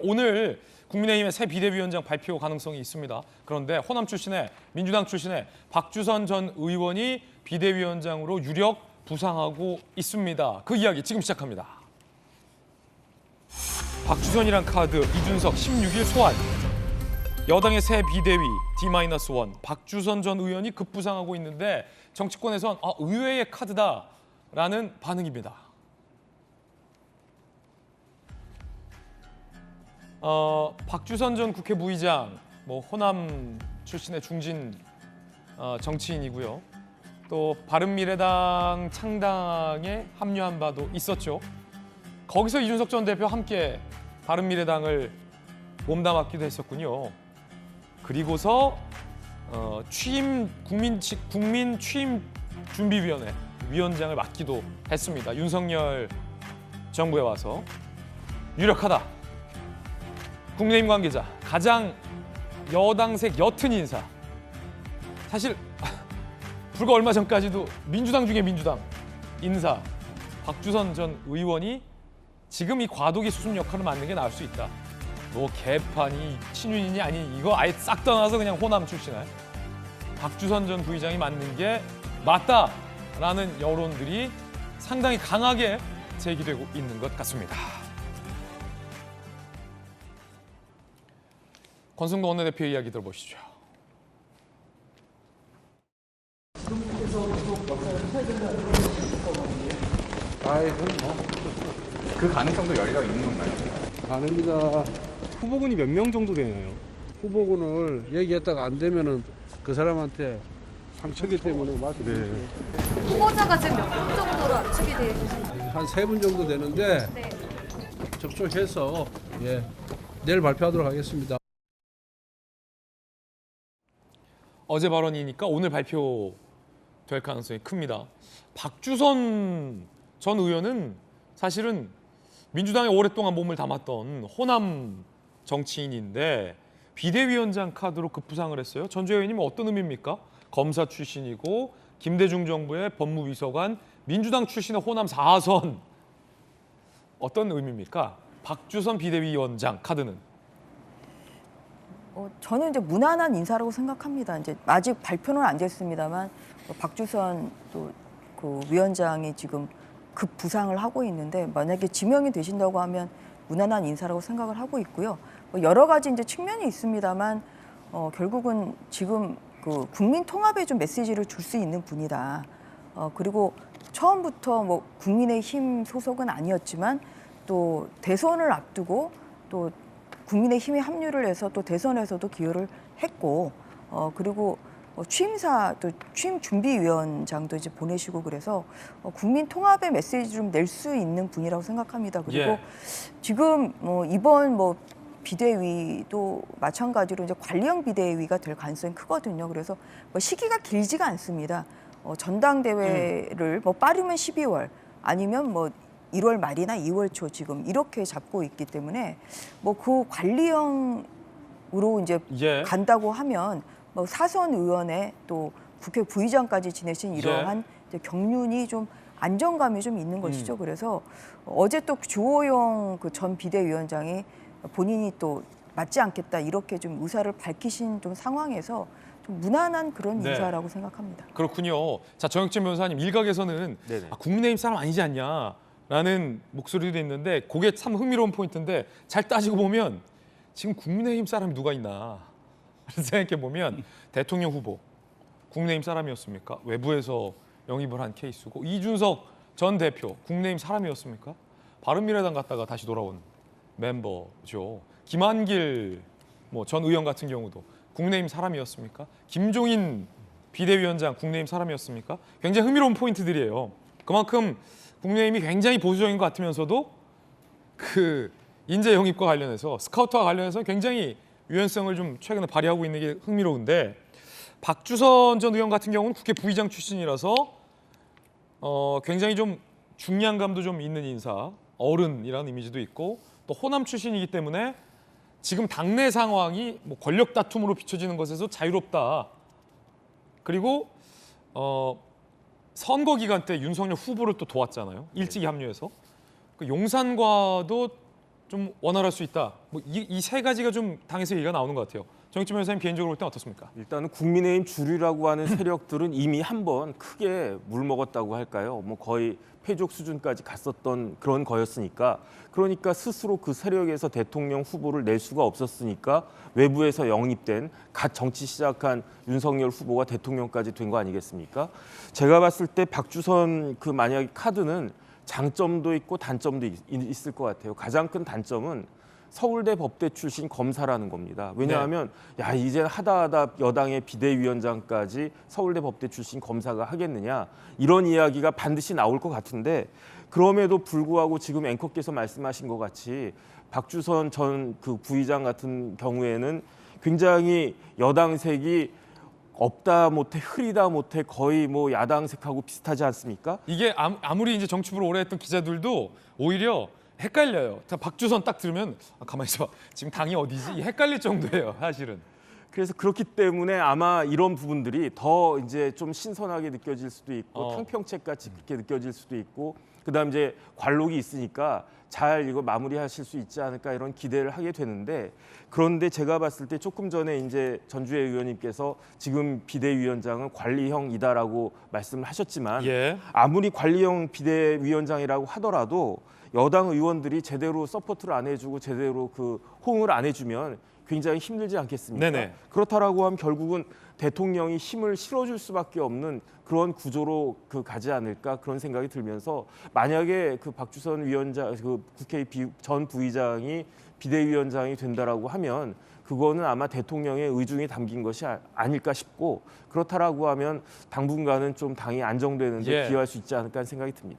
오늘 국민의힘의 새 비대위원장 발표 가능성이 있습니다. 그런데 호남 출신의 민주당 출신의 박주선 전 의원이 비대위원장으로 유력 부상하고 있습니다. 그 이야기 지금 시작합니다. 박주선이란 카드, 이준석 16일 소환. 여당의 새 비대위 D-1 박주선 전 의원이 급부상하고 있는데 정치권에선 의외의 카드다라는 반응입니다. 박주선 전 국회 부의장, 호남 출신의 중진 정치인이고요. 또 바른미래당 창당에 합류한 바도 있었죠. 거기서 이준석 전 대표 함께 바른미래당을 몸담았기도 했었군요. 그리고서 국민 취임 준비위원회 위원장을 맡기도 했습니다. 윤석열 정부에 와서 유력하다. 국민의힘 관계자, 가장 여당색 옅은 인사. 사실 불과 얼마 전까지도 민주당 중에 민주당 인사 박주선 전 의원이 지금 이 과도기 수습 역할을 맡는 게 나을 수 있다. 개판이 친윤이니 아니 이거 아예 싹 떠나서 그냥 호남 출신의 박주선 전 부의장이 맡는 게 맞다라는 여론들이 상당히 강하게 제기되고 있는 것 같습니다. 권성동 원내대표 이야기 들어보시죠. 그 가능성도 열려 있는 건가요? 아닙니다. 후보군이 몇 명 정도 되나요? 후보군을 얘기했다가 안 되면은 그 사람한테 상처기 때문에 말씀드리죠. 후보자가 지금 몇 분 정도로 압축이 되어 계신가요? 한 3분 정도 되는데 네. 접촉해서 내일 발표하도록 하겠습니다. 어제 발언이니까 오늘 발표될 가능성이 큽니다. 박주선 전 의원은 사실은 민주당에 오랫동안 몸을 담았던 호남 정치인인데 비대위원장 카드로 급부상을 했어요. 전주혜 의원님 어떤 의미입니까? 검사 출신이고 김대중 정부의 법무비서관, 민주당 출신의 호남 4선. 어떤 의미입니까? 박주선 비대위원장 카드는. 저는 이제 무난한 인사라고 생각합니다. 이제 아직 발표는 안 됐습니다만 박주선 또 그 위원장이 지금 급 부상을 하고 있는데 만약에 지명이 되신다고 하면 무난한 인사라고 생각을 하고 있고요. 여러 가지 이제 측면이 있습니다만 결국은 지금 그 국민 통합에 좀 메시지를 줄 수 있는 분이다. 그리고 처음부터 국민의힘 소속은 아니었지만 또 대선을 앞두고 또 국민의힘에 합류를 해서 또 대선에서도 기여를 했고 그리고 취임사 또 취임 준비위원장도 이제 보내시고 그래서 국민 통합의 메시지 좀 낼 수 있는 분이라고 생각합니다. 그리고 지금 이번 비대위도 마찬가지로 이제 관리형 비대위가 될 가능성이 크거든요. 그래서 시기가 길지가 않습니다. 전당대회를 빠르면 12월 아니면 1월 말이나 2월 초 지금 이렇게 잡고 있기 때문에 그 관리형으로 이제 간다고 하면 사선 의원의 또 국회 부의장까지 지내신 이러한 이제 경륜이 좀 안정감이 좀 있는 것이죠. 그래서 어제 또 주호영 그 전 비대위원장이 본인이 또 맞지 않겠다 이렇게 좀 의사를 밝히신 좀 상황에서 좀 무난한 그런 인사라고 생각합니다. 그렇군요. 자, 정혁진 변호사님, 일각에서는 국민의힘 사람 아니지 않냐라는 목소리도 있는데 그게 참 흥미로운 포인트인데 잘 따지고 보면 지금 국민의힘 사람이 누가 있나 생각해 보면 대통령 후보 국민의힘 사람이었습니까? 외부에서 영입을 한 케이스고 이준석 전 대표 국민의힘 사람이었습니까? 바른미래당 갔다가 다시 돌아온 멤버죠. 김한길 전 의원 같은 경우도 국민의힘 사람이었습니까? 김종인 비대위원장 국민의힘 사람이었습니까? 굉장히 흥미로운 포인트들이에요. 그만큼 국민의힘이 굉장히 보수적인 것 같으면서도 그 인재 영입과 관련해서 스카우트와 관련해서 굉장히 유연성을 좀 최근에 발휘하고 있는 게 흥미로운데 박주선 전 의원 같은 경우는 국회 부의장 출신이라서 굉장히 좀 중량감도 좀 있는 인사, 어른이라는 이미지도 있고 또 호남 출신이기 때문에 지금 당내 상황이 권력 다툼으로 비춰지는 것에서 자유롭다. 그리고 선거 기간 때 윤석열 후보를 또 도왔잖아요. 일찍이 합류해서. 용산과도 좀 원활할 수 있다. 뭐 이 세 가지가 좀 당에서 얘기가 나오는 것 같아요. 정익진 변호사님 개인적으로 볼 때 어떻습니까? 일단은 국민의힘 주류라고 하는 세력들은 이미 한번 크게 물먹었다고 할까요? 뭐 거의 패족 수준까지 갔었던 그런 거였으니까 그러니까 스스로 그 세력에서 대통령 후보를 낼 수가 없었으니까 외부에서 영입된 갓 정치 시작한 윤석열 후보가 대통령까지 된 거 아니겠습니까? 제가 봤을 때 박주선 그 만약에 카드는 장점도 있고 단점도 있을 것 같아요. 가장 큰 단점은 서울대 법대 출신 검사라는 겁니다. 왜냐하면 야 이제 하다 여당의 비대위원장까지 서울대 법대 출신 검사가 하겠느냐 이런 이야기가 반드시 나올 것 같은데 그럼에도 불구하고 지금 앵커께서 말씀하신 것 같이 박주선 전 그 부의장 같은 경우에는 굉장히 여당색이 없다 못해 흐리다 못해 거의 뭐 야당색하고 비슷하지 않습니까? 이게 아무리 이제 정치부를 오래 했던 기자들도 오히려 헷갈려요. 박주선 딱 들으면 가만히 있어봐. 지금 당이 어디지? 헷갈릴 정도예요, 사실은. 그래서 그렇기 때문에 아마 이런 부분들이 더 이제 좀 신선하게 느껴질 수도 있고 탕평책 같이 그렇게 느껴질 수도 있고 그다음 이제 관록이 있으니까 잘 이거 마무리하실 수 있지 않을까 이런 기대를 하게 되는데 그런데 제가 봤을 때 조금 전에 이제 전주혜 의원님께서 지금 비대위원장은 관리형이다라고 말씀을 하셨지만 예. 아무리 관리형 비대위원장이라고 하더라도 여당 의원들이 제대로 서포트를 안 해주고 제대로 그 호응을 안 해주면 굉장히 힘들지 않겠습니까? 네네. 그렇다라고 하면 결국은 대통령이 힘을 실어줄 수밖에 없는 그런 구조로 가지 않을까 그런 생각이 들면서 만약에 그 박주선 위원장, 그 국회 전 부의장이 비대위원장이 된다라고 하면 그거는 아마 대통령의 의중이 담긴 것이 아닐까 싶고 그렇다라고 하면 당분간은 좀 당이 안정되는 데 예. 기여할 수 있지 않을까 하는 생각이 듭니다.